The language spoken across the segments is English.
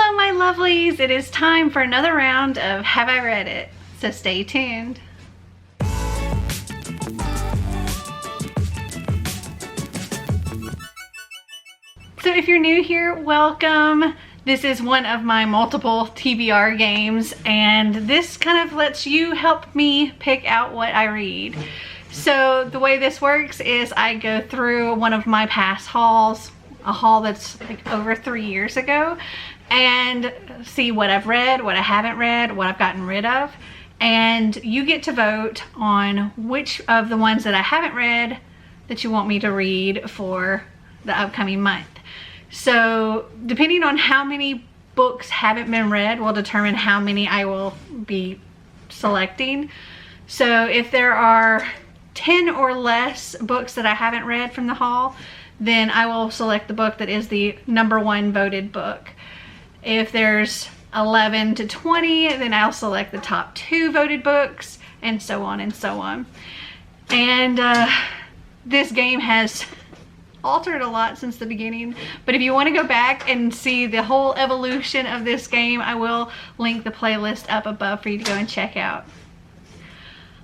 Hello, my lovelies. It is time for another round of Have I Read It? So stay tuned. So if you're new here, welcome. This is one of my multiple TBR games, and this kind of lets you help me pick out what I read. So the way this works is I go through one of my past hauls, a haul that's like over 3 years ago, and see what I've read, what I haven't read, what I've gotten rid of. And you get to vote on which of the ones that I haven't read that you want me to read for the upcoming month. So depending on how many books haven't been read will determine how many I will be selecting. So if there are 10 or less books that I haven't read from the haul, then I will select the book that is the #1 voted book. If there's 11 to 20, then I'll select the top 2 voted books, and so on and so on. And this game has altered a lot since the beginning, but if you want to go back and see the whole evolution of this game, I will link the playlist up above for you to go and check out.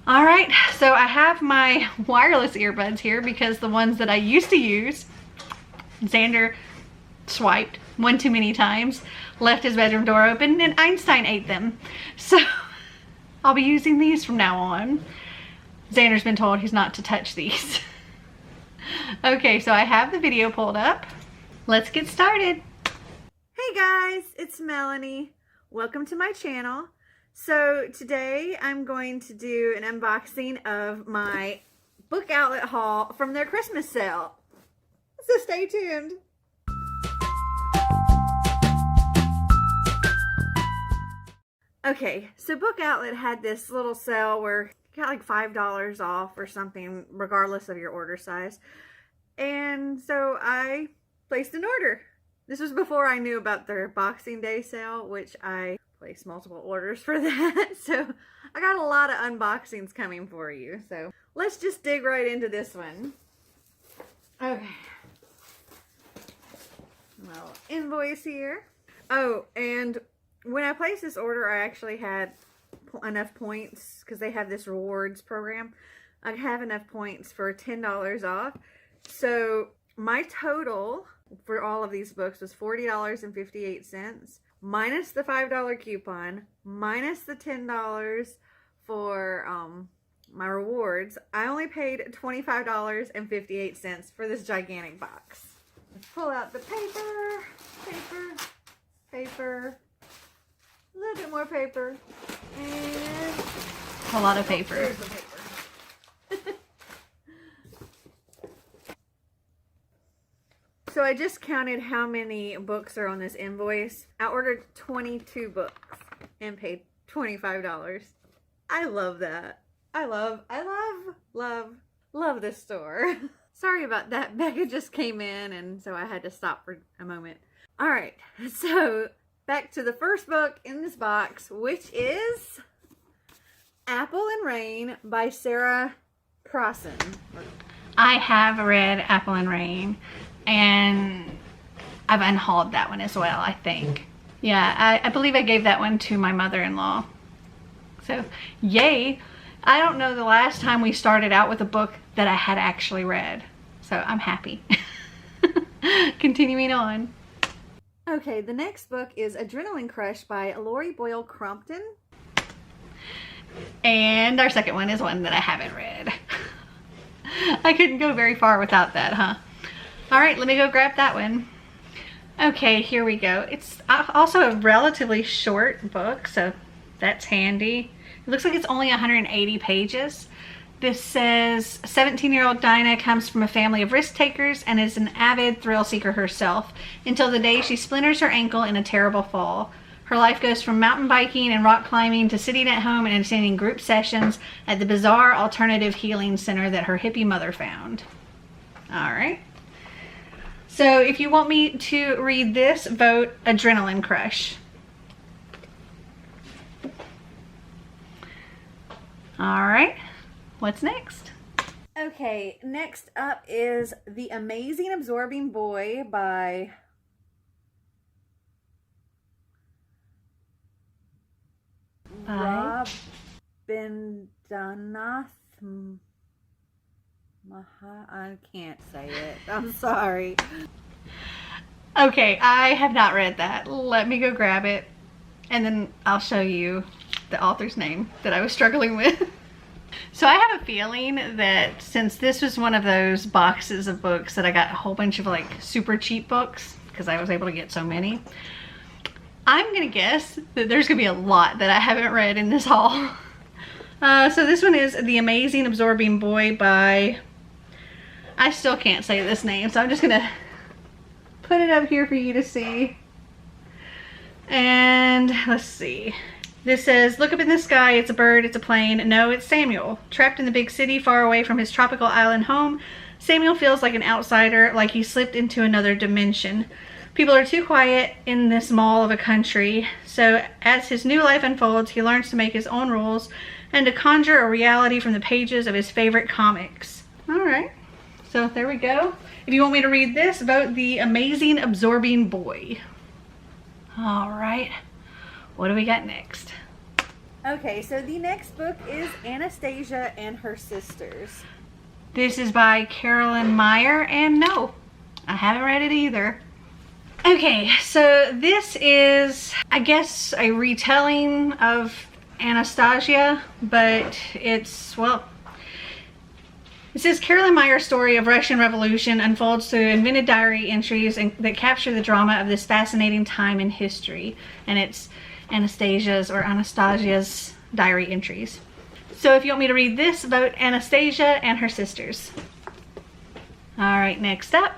All right, so I have my wireless earbuds here because the ones that I used to use, Xander swiped one too many times, left his bedroom door open, and Einstein ate them. So I'll be using these from now on. Xander's been told he's not to touch these. Okay, so I have the video pulled up. Let's get started. Hey guys, it's Melanie. Welcome to my channel. So today I'm going to do an unboxing of my book outlet haul from their Christmas sale. So stay tuned. Okay, so Book Outlet had this little sale where you got like $5 off or something regardless of your order size. And so I placed an order. This was before I knew about their Boxing Day sale, which I placed multiple orders for that. So I got a lot of unboxings coming for you. So let's just dig right into this one. Okay. Little invoice here. Oh, and when I placed this order, I actually had enough points because they have this rewards program. I have enough points for $10 off. So my total for all of these books was $40.58 minus the $5 coupon minus the $10 for my rewards. I only paid $25.58 for this gigantic box. Let's pull out the paper, a little bit more paper, and a lot of paper. There's the paper. So I just counted how many books are on this invoice. I ordered 22 books and paid $25. I love that. I love this store. Sorry about that. Becca just came in, and so I had to stop for a moment. All right, so back to the first book in this box, which is Apple and Rain by Sarah Crossan. I have read Apple and Rain, and I've unhauled that one as well, I think. Yeah, I believe I gave that one to my mother-in-law. So, yay. I don't know the last time we started out with a book that I had actually read. So, I'm happy. Continuing on. Okay, the next book is Adrenaline Crush by Lori Boyle Crompton. And our second one is one that I haven't read. I couldn't go very far without that, huh? All right, let me go grab that one. Okay, here we go. It's also a relatively short book, so that's handy. It looks like it's only 180 pages. This says, 17-year-old Dinah comes from a family of risk takers and is an avid thrill seeker herself until the day she splinters her ankle in a terrible fall. Her life goes from mountain biking and rock climbing to sitting at home and attending group sessions at the bizarre alternative healing center that her hippie mother found. All right. So if you want me to read this, vote Adrenaline Crush. All right. What's next? Okay, next up is The Amazing Absorbing Boy by by Rabindranath I can't say it. I'm sorry. Okay, I have not read that. Let me go grab it, and then I'll show you the author's name that I was struggling with. So I have a feeling that since this was one of those boxes of books that I got a whole bunch of like super cheap books because I was able to get so many, I'm gonna guess that there's gonna be a lot that I haven't read in this haul. So this one is The Amazing Absorbing Boy by, I still can't say this name, so I'm just gonna put it up here for you to see. And let's see. This says, look up in the sky, it's a bird, it's a plane. No, it's Samuel. Trapped in the big city far away from his tropical island home, Samuel feels like an outsider, like he slipped into another dimension. People are too quiet in this mall of a country, so as his new life unfolds, he learns to make his own rules and to conjure a reality from the pages of his favorite comics. All right, so there we go. If you want me to read this, vote The Amazing Absorbing Boy. All right, what do we got next? Okay, so the next book is Anastasia and Her Sisters. This is by Carolyn Meyer, and no, I haven't read it either. Okay, so this is, I guess, a retelling of Anastasia, but it's, well, it says Carolyn Meyer's story of Russian Revolution unfolds through invented diary entries that capture the drama of this fascinating time in history. And it's Anastasia's diary entries. So if you want me to read this, vote Anastasia and Her Sisters. All right, next up.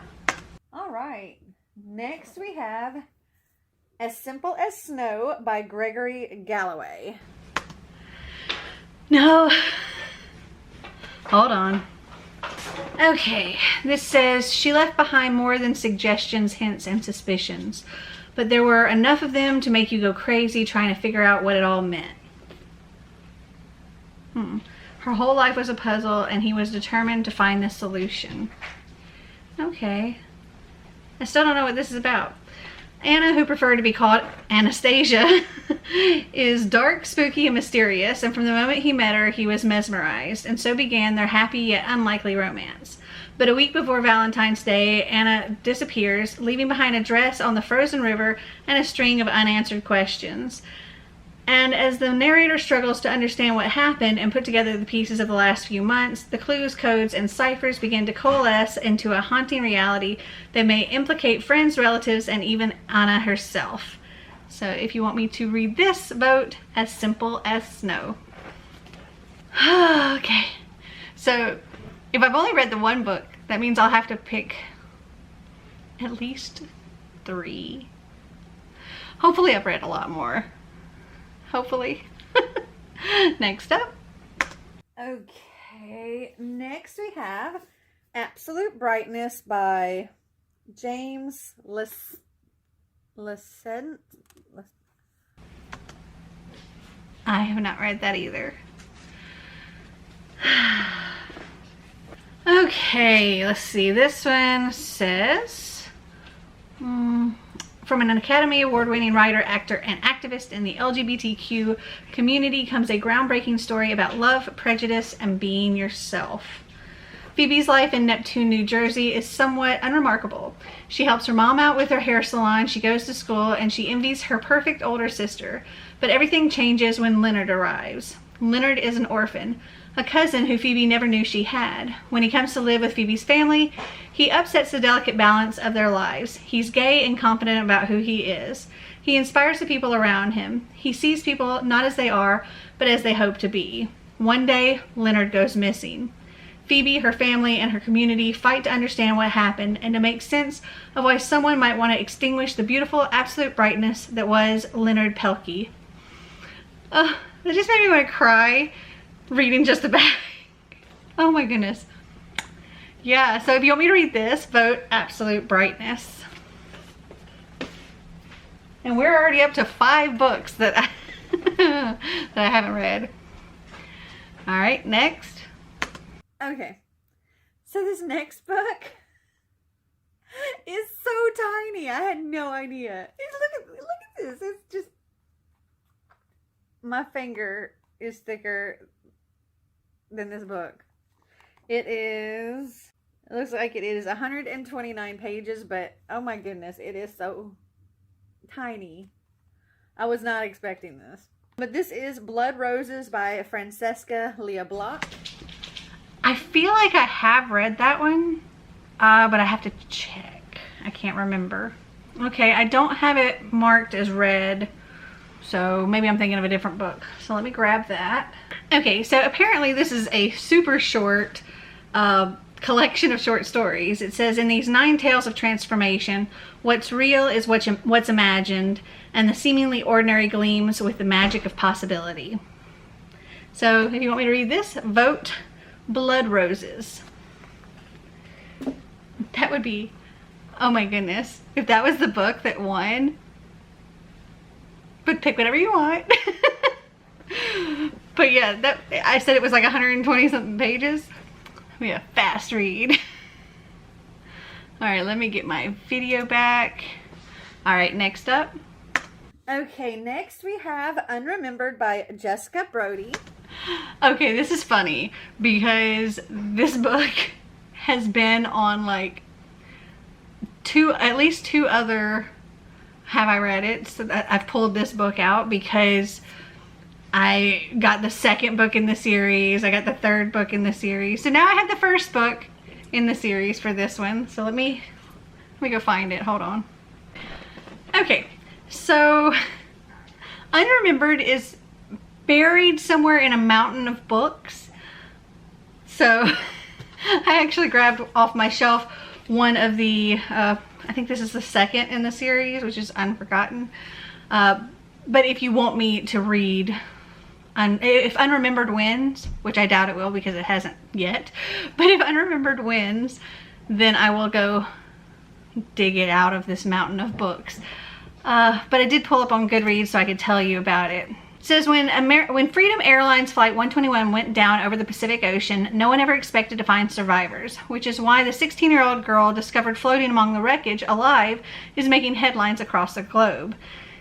All right, next we have As Simple as Snow by Gregory Galloway. No, hold on. Okay, this says, she left behind more than suggestions, hints, and suspicions, but there were enough of them to make you go crazy trying to figure out what it all meant. Her whole life was a puzzle, and he was determined to find the solution. Okay, I still don't know what this is about. Anna, who preferred to be called Anastasia, is dark, spooky, and mysterious, and from the moment he met her, he was mesmerized, and so began their happy yet unlikely romance. But a week before Valentine's Day, Anna disappears, leaving behind a dress on the frozen river and a string of unanswered questions. And as the narrator struggles to understand what happened and put together the pieces of the last few months, the clues, codes, and ciphers begin to coalesce into a haunting reality that may implicate friends, relatives, and even Anna herself. So if you want me to read this, vote As Simple as Snow. Okay, so if I've only read the one book, that means I'll have to pick at least 3. Hopefully I've read a lot more. Hopefully. Next up. Okay, next we have Absolute Brightness by James Lescent. I have not read that either. Okay, let's see. This one says, from an Academy Award-winning writer, actor, and activist in the LGBTQ community comes a groundbreaking story about love, prejudice, and being yourself. Phoebe's life in Neptune, New Jersey is somewhat unremarkable. She helps her mom out with her hair salon, she goes to school, and she envies her perfect older sister. But everything changes when Leonard arrives. Leonard is an orphan, a cousin who Phoebe never knew she had. When he comes to live with Phoebe's family, he upsets the delicate balance of their lives. He's gay and confident about who he is. He inspires the people around him. He sees people not as they are, but as they hope to be. One day, Leonard goes missing. Phoebe, her family, and her community fight to understand what happened and to make sense of why someone might want to extinguish the beautiful absolute brightness that was Leonard Pelkey. That just made me want to cry reading just the back. Oh my goodness. Yeah, so if you want me to read this, vote Absolute Brightness. And we're already up to 5 books that I, that I haven't read. All right, next. Okay, so this next book is so tiny. I had no idea. Look at this. It's just my finger is thicker than this book. It looks like it is 129 pages, but oh my goodness, it is so tiny. I was not expecting this. But this is Blood Roses by Francesca Leah Block. I feel like I have read that one, but I have to check. I can't remember. Okay, I don't have it marked as read, so maybe I'm thinking of a different book. So let me grab that. Okay, so apparently this is a super short collection of short stories. It says, in these 9 tales of transformation, what's real is what's imagined, and the seemingly ordinary gleams with the magic of possibility. So if you want me to read this, vote Blood Roses. That would be, oh my goodness, if that was the book that won. But pick whatever you want. But yeah, I said it was like 120 something pages. Be a fast read. All right, let me get my video back. All right, next up. Okay, next we have Unremembered by Jessica Brody. Okay, this is funny because this book has been on like at least two other Have I Read It. So I've pulled this book out because I got the second book in the series. I got the third book in the series. So now I have the first book in the series for this one. So let me go find it. Hold on. Okay, so Unremembered is buried somewhere in a mountain of books. So I actually grabbed off my shelf one of the, I think this is the second in the series, which is Unforgotten. But if you want me to read, if Unremembered wins, which I doubt it will because it hasn't yet, but if Unremembered wins, then I will go dig it out of this mountain of books. But I did pull up on Goodreads so I could tell you about it. It says, when Freedom Airlines Flight 121 went down over the Pacific Ocean, no one ever expected to find survivors, which is why the 16-year-old girl discovered floating among the wreckage alive is making headlines across the globe.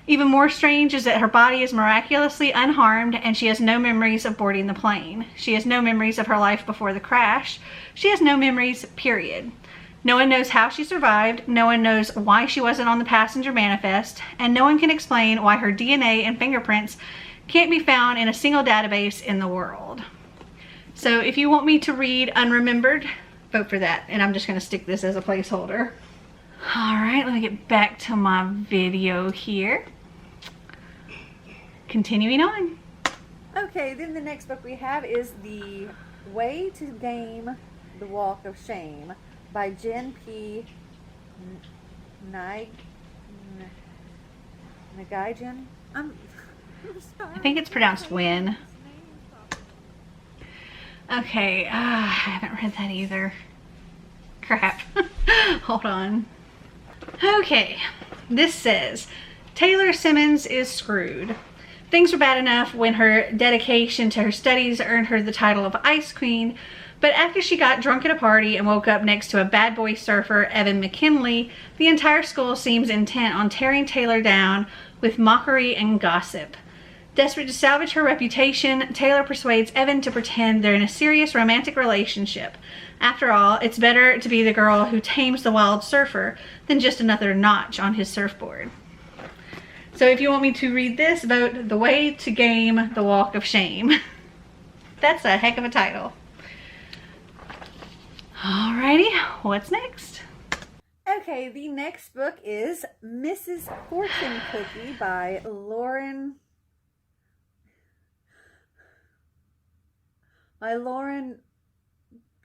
Even more strange is that her body is miraculously unharmed and she has no memories of boarding the plane. She has no memories of her life before the crash. She has no memories, period. No one knows how she survived, no one knows why she wasn't on the passenger manifest, and no one can explain why her DNA and fingerprints can't be found in a single database in the world. So if you want me to read Unremembered, vote for that. And I'm just going to stick this as a placeholder. All right, let me get back to my video here. Continuing on. Okay, then the next book we have is The Way to Game the Walk of Shame by Jen P. Nagajan. I'm sorry. I think it's pronounced Win. Okay, I haven't read that either. Crap. Hold on. Okay, this says, Taylor Simmons is screwed. Things were bad enough when her dedication to her studies earned her the title of Ice Queen, but after she got drunk at a party and woke up next to a bad boy surfer, Evan McKinley, the entire school seems intent on tearing Taylor down with mockery and gossip. Desperate to salvage her reputation, Taylor persuades Evan to pretend they're in a serious romantic relationship. After all, it's better to be the girl who tames the wild surfer than just another notch on his surfboard. So if you want me to read this, vote The Way to Game the Walk of Shame. That's a heck of a title. Alrighty, what's next? Okay, the next book is Mrs. Fortune Cookie by Lauren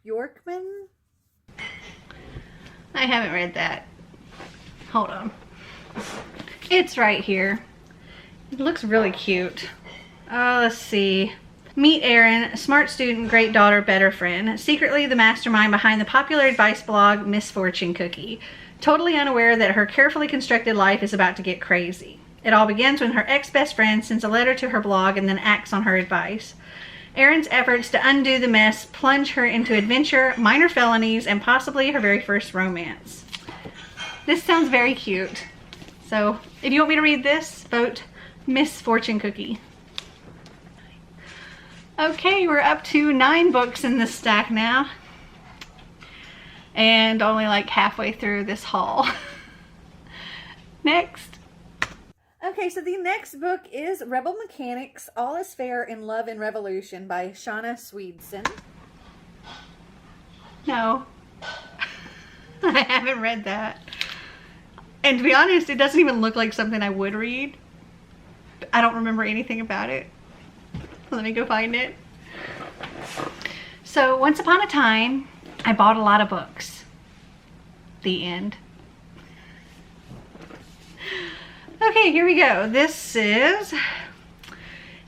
Bjorkman. I haven't read that. Hold on. It's right here. It looks really cute. Let's see. Meet Erin, a smart student, great daughter, better friend. Secretly the mastermind behind the popular advice blog Miss Fortune Cookie. Totally unaware that her carefully constructed life is about to get crazy. It all begins when her ex-best friend sends a letter to her blog and then acts on her advice. Erin's efforts to undo the mess plunge her into adventure, minor felonies, and possibly her very first romance. This sounds very cute. So if you want me to read this, vote Miss Fortune Cookie. Okay, we're up to 9 books in this stack now. And only like halfway through this haul. Next. Okay, so the next book is Rebel Mechanics, All is Fair in Love and Revolution by Shauna Swedson. No. I haven't read that. And to be honest, it doesn't even look like something I would read. I don't remember anything about it. Let me go find it. So, once upon a time, I bought a lot of books. The end. Okay, here we go. It's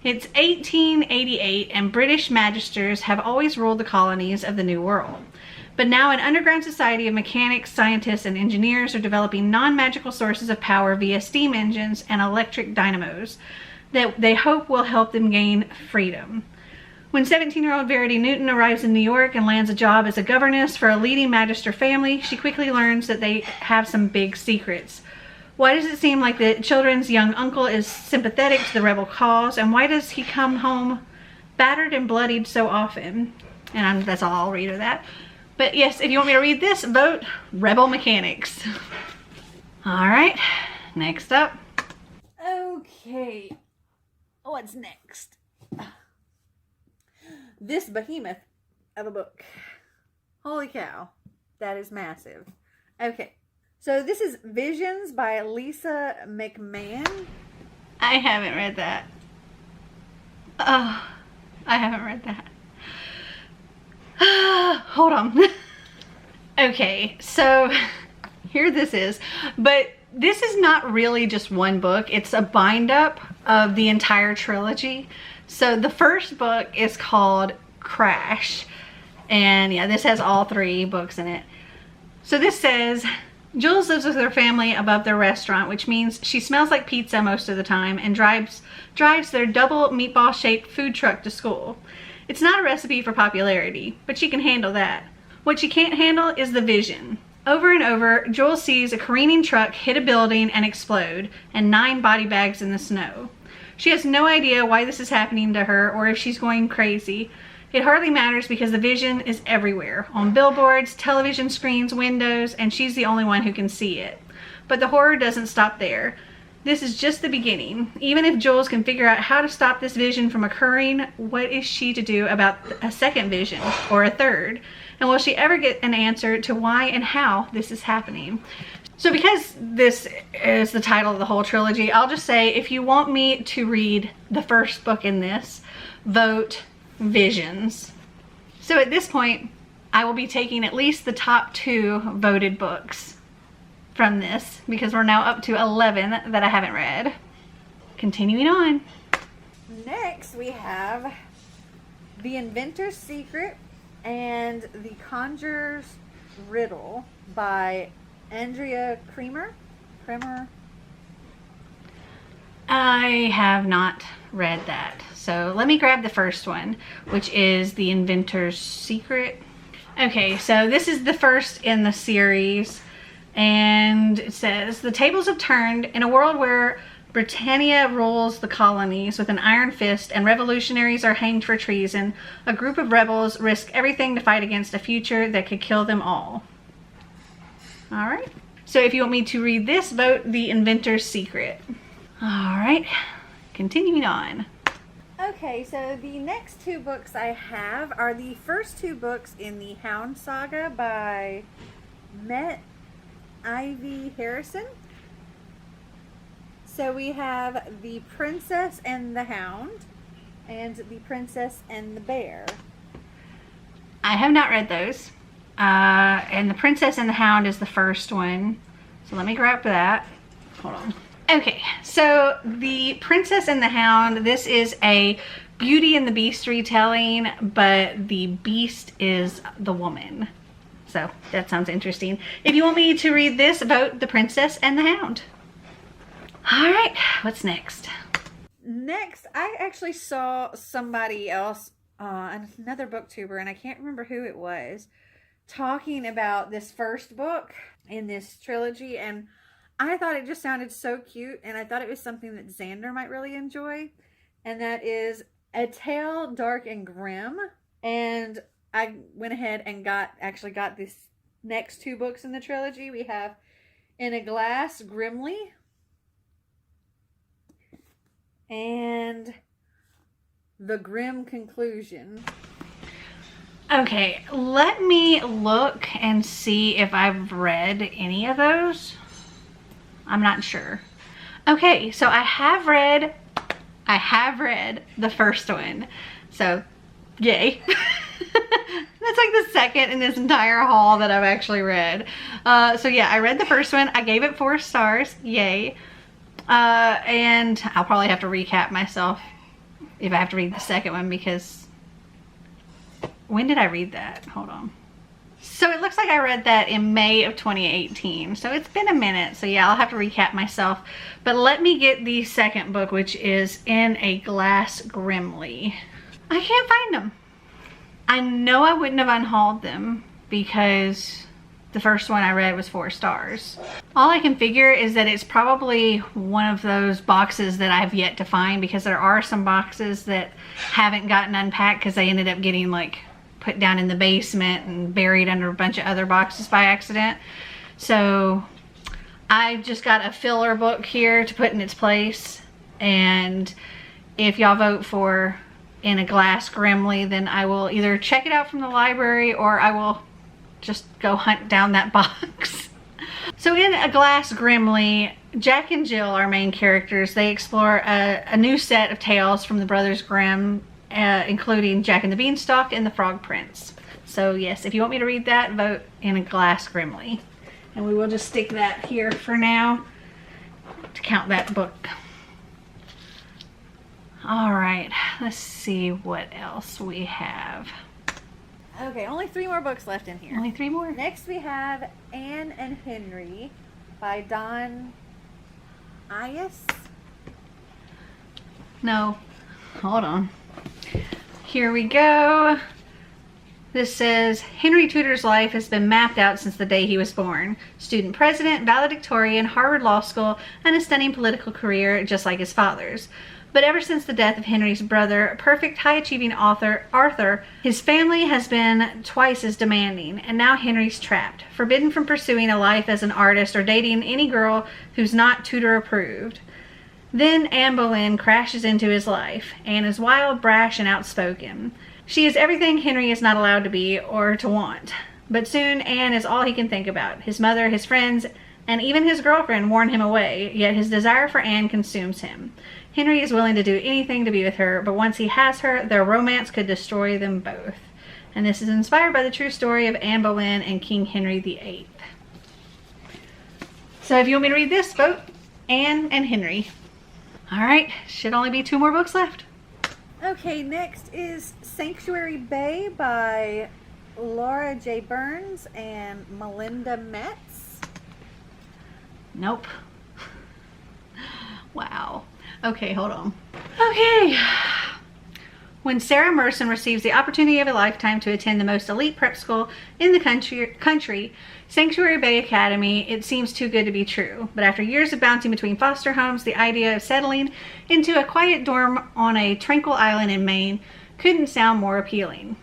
1888 and British magisters have always ruled the colonies of the New World. But now an underground society of mechanics, scientists, and engineers are developing non-magical sources of power via steam engines and electric dynamos that they hope will help them gain freedom. When 17-year-old Verity Newton arrives in New York and lands a job as a governess for a leading magister family, she quickly learns that they have some big secrets. Why does it seem like the children's young uncle is sympathetic to the rebel cause, and why does he come home battered and bloodied so often? And that's all I'll read of that. But yes, if you want me to read this, vote Rebel Mechanics. All right, next up. Okay, what's next? This behemoth of a book. Holy cow, that is massive. Okay, so this is Visions by Lisa McMahon. I haven't read that. Oh, I haven't read that. Hold on. Okay, so here this is. But this is not really just one book. It's a bind up of the entire trilogy. So the first book is called Crash. And yeah, this has all 3 books in it. So this says, Jules lives with her family above their restaurant, which means she smells like pizza most of the time and drives their double meatball-shaped food truck to school. It's not a recipe for popularity, but she can handle that. What she can't handle is the vision. Over and over, Jules sees a careening truck hit a building and explode, and 9 body bags in the snow. She has no idea why this is happening to her or if she's going crazy. It hardly matters because the vision is everywhere, on billboards, television screens, windows, and she's the only one who can see it. But the horror doesn't stop there. This is just the beginning. Even if Jules can figure out how to stop this vision from occurring, what is she to do about a second vision or a third? And will she ever get an answer to why and how this is happening? So because this is the title of the whole trilogy, I'll just say if you want me to read the first book in this, vote Visions. So at this point, I will be taking at least the top 2 voted books from this because we're now up to 11 that I haven't read. Continuing on. Next we have The Inventor's Secret and The Conjurer's Riddle by Andrea Cremer. I have not read that. So let me grab the first one, which is The Inventor's Secret. Okay, so this is the first in the series. And it says, the tables have turned in a world where Britannia rules the colonies with an iron fist and revolutionaries are hanged for treason. A group of rebels risk everything to fight against a future that could kill them all. All right. So if you want me to read this, vote The Inventor's Secret. All right. Continuing on. Okay, so the next 2 books I have are the first 2 books in the Hound saga by Met Ivy Harrison. So we have The Princess and the Hound and The Princess and the Bear. I have not read those. And The Princess and the Hound is the first one. So let me grab that. Hold on. Okay, so The Princess and the Hound, this is a Beauty and the Beast retelling, but the beast is the woman. So that sounds interesting. If you want me to read this, vote The Princess and the Hound. All right, what's next? Next, I actually saw somebody else, another booktuber, and I can't remember who it was, talking about this first book in this trilogy, and I thought it just sounded so cute, and I thought it was something that Xander might really enjoy, and that is A Tale Dark and Grim. And I went ahead and got this next 2 books in the trilogy. We have In a Glass, Grimly, and The Grim Conclusion. Okay, let me look and see if I've read any of those. I'm not sure. Okay, so I have read the first one. So, yay. That's like the second in this entire haul that I've actually read. So yeah, I read the first one. I gave it 4 stars. Yay. And I'll probably have to recap myself if I have to read the second one, because when did I read that? Hold on. So it looks like I read that in May of 2018. So it's been a minute. So yeah, I'll have to recap myself. But let me get the second book, which is In a Glass, Grimly. I can't find them. I know I wouldn't have unhauled them because the first one I read was 4 stars. All I can figure is that it's probably one of those boxes that I've yet to find, because there are some boxes that haven't gotten unpacked because they ended up getting like put down in the basement and buried under a bunch of other boxes by accident. So I just got a filler book here to put in its place. And if y'all vote for In a Glass, Grimly, then I will either check it out from the library or I will just go hunt down that box. So In a Glass, Grimly, Jack and Jill, our main characters, they explore a new set of tales from the Brothers Grimm, including Jack and the Beanstalk and the Frog Prince. So yes, if you want me to read that, vote In a Glass, Grimly. And we will just stick that here for now to count that book. All right, let's see what else we have. Okay, only 3 more books left in here. Only 3 more? Next we have Anne and Henry by Don Ayas. No, hold on. Here we go. This says, Henry Tudor's life has been mapped out since the day he was born. Student president, valedictorian, Harvard Law School, and a stunning political career just like his father's. But ever since the death of Henry's brother, a perfect high-achieving author, Arthur, his family has been twice as demanding, and now Henry's trapped, forbidden from pursuing a life as an artist or dating any girl who's not Tudor approved. Then Anne Boleyn crashes into his life. Anne is wild, brash, and outspoken. She is everything Henry is not allowed to be or to want. But soon Anne is all he can think about. His mother, his friends, and even his girlfriend warn him away, yet his desire for Anne consumes him. Henry is willing to do anything to be with her, but once he has her, their romance could destroy them both. And this is inspired by the true story of Anne Boleyn and King Henry VIII. So if you want me to read this, vote Anne and Henry. All right, should only be 2 more books left. Okay, next is Sanctuary Bay by Laura J. Burns and Melinda Metz. Nope. Wow. Okay, hold on. Okay. When Sarah Merson receives the opportunity of a lifetime to attend the most elite prep school in the country, Sanctuary Bay Academy, it seems too good to be true. But after years of bouncing between foster homes, the idea of settling into a quiet dorm on a tranquil island in Maine couldn't sound more appealing.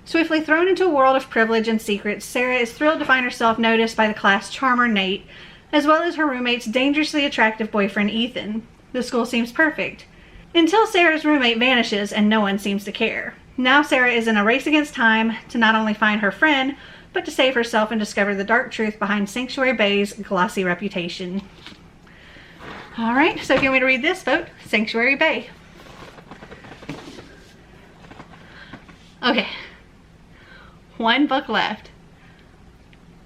Swiftly thrown into a world of privilege and secrets, Sarah is thrilled to find herself noticed by the class charmer Nate, as well as her roommate's dangerously attractive boyfriend Ethan. The school seems perfect. Until Sarah's roommate vanishes and no one seems to care. Now Sarah is in a race against time to not only find her friend, but to save herself and discover the dark truth behind Sanctuary Bay's glossy reputation. All right, so if you want me to read this, vote Sanctuary Bay. Okay, 1 book left.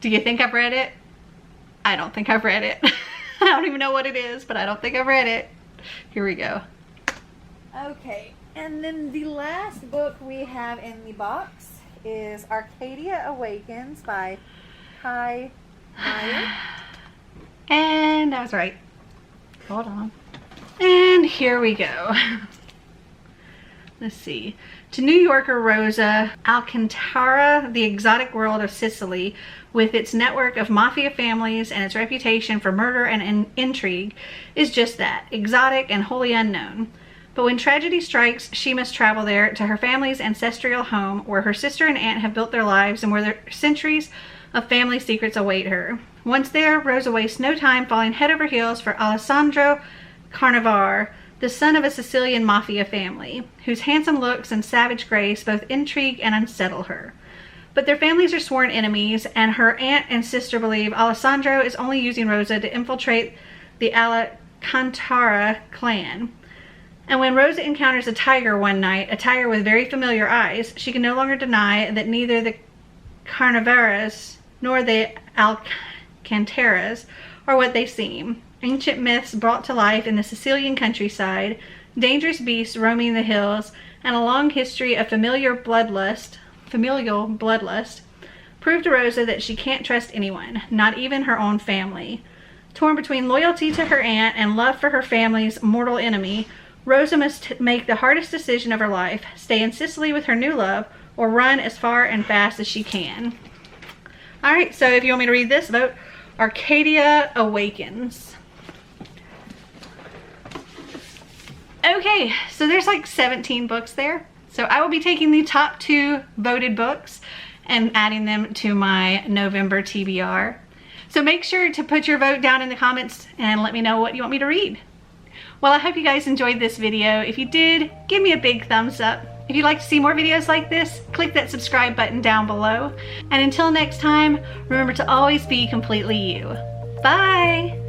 Do you think I've read it? I don't think I've read it. I don't even know what it is, but I don't think I've read it. Here we go. Okay, and then the last book we have in the box is Arcadia Awakens by Kai Meyer. And I was right. Hold on. And here we go. Let's see. To New Yorker Rosa Alcantara, the exotic world of Sicily, with its network of mafia families and its reputation for murder and intrigue, is just that, exotic and wholly unknown. But when tragedy strikes, she must travel there to her family's ancestral home where her sister and aunt have built their lives and where their centuries of family secrets await her. Once there, Rosa wastes no time falling head over heels for Alessandro Carnevare, the son of a Sicilian mafia family, whose handsome looks and savage grace both intrigue and unsettle her. But their families are sworn enemies, and her aunt and sister believe Alessandro is only using Rosa to infiltrate the Alcantara clan. And when Rosa encounters a tiger one night, a tiger with very familiar eyes, she can no longer deny that neither the Carnevares nor the Alcantaras are what they seem. Ancient myths brought to life in the Sicilian countryside, dangerous beasts roaming the hills, and a long history of familial bloodlust prove to Rosa that she can't trust anyone, not even her own family. Torn between loyalty to her aunt and love for her family's mortal enemy, Rosa must make the hardest decision of her life: stay in Sicily with her new love, or run as far and fast as she can. Alright, so if you want me to read this, vote Arcadia Awakens. Okay, so there's like 17 books there. So I will be taking the top 2 voted books and adding them to my November TBR. So make sure to put your vote down in the comments and let me know what you want me to read. Well, I hope you guys enjoyed this video. If you did, give me a big thumbs up. If you'd like to see more videos like this, click that subscribe button down below. And until next time, remember to always be completely you. Bye!